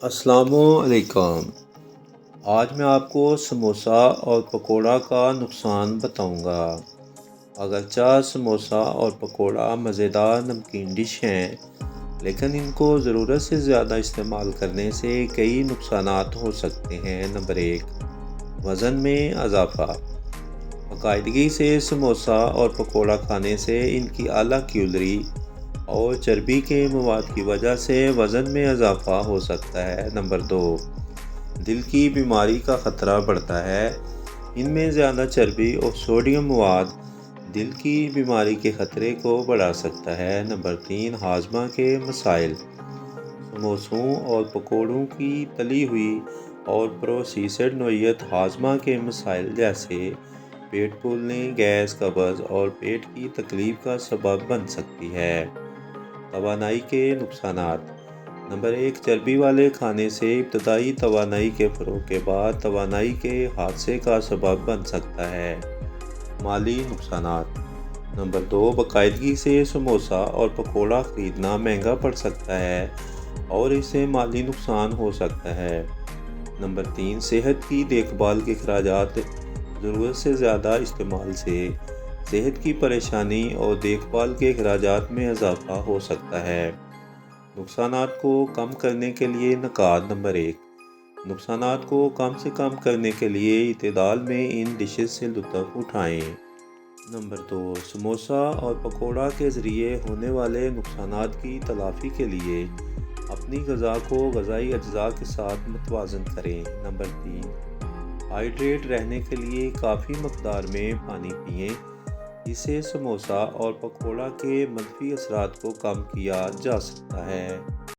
السلام علیکم۔ آج میں آپ کو سموسہ اور پکوڑا کا نقصان بتاؤں گا۔ اگرچہ سموسہ اور پکوڑا مزیدار نمکین ڈش ہیں، لیکن ان کو ضرورت سے زیادہ استعمال کرنے سے کئی نقصانات ہو سکتے ہیں۔ نمبر 1، وزن میں اضافہ۔ باقاعدگی سے سموسہ اور پکوڑا کھانے سے ان کی اعلیٰ کیلوری اور چربی کے مواد کی وجہ سے وزن میں اضافہ ہو سکتا ہے۔ نمبر 2، دل کی بیماری کا خطرہ بڑھتا ہے۔ ان میں زیادہ چربی اور سوڈیم مواد دل کی بیماری کے خطرے کو بڑھا سکتا ہے۔ نمبر 3، ہاضمہ کے مسائل۔ سموسوں اور پکوڑوں کی تلی ہوئی اور پروسیسڈ نوعیت ہاضمہ کے مسائل جیسے پیٹ پھولنے، گیس، قبض اور پیٹ کی تکلیف کا سبب بن سکتی ہے۔ توانائی کے نقصانات۔ نمبر 1، چربی والے کھانے سے ابتدائی توانائی کے فروغ کے بعد توانائی کے حادثے کا سبب بن سکتا ہے۔ مالی نقصانات۔ نمبر 2، باقاعدگی سے سموسہ اور پکوڑا خریدنا مہنگا پڑ سکتا ہے اور اس سے مالی نقصان ہو سکتا ہے۔ نمبر 3، صحت کی دیکھ بھال کے اخراجات۔ ضرورت سے زیادہ استعمال سے صحت کی پریشانی اور دیکھ بھال کے اخراجات میں اضافہ ہو سکتا ہے۔ نقصانات کو کم کرنے کے لیے نکات۔ نمبر 1، نقصانات کو کم سے کم کرنے کے لیے اعتدال میں ان ڈشز سے لطف اٹھائیں۔ نمبر 2، سموسہ اور پکوڑا کے ذریعے ہونے والے نقصانات کی تلافی کے لیے اپنی غذا کو غذائی اجزاء کے ساتھ متوازن کریں۔ نمبر 3، ہائیڈریٹ رہنے کے لیے کافی مقدار میں پانی پئیں۔ اس سے سموسہ اور پکوڑا کے منفی اثرات کو کم کیا جا سکتا ہے۔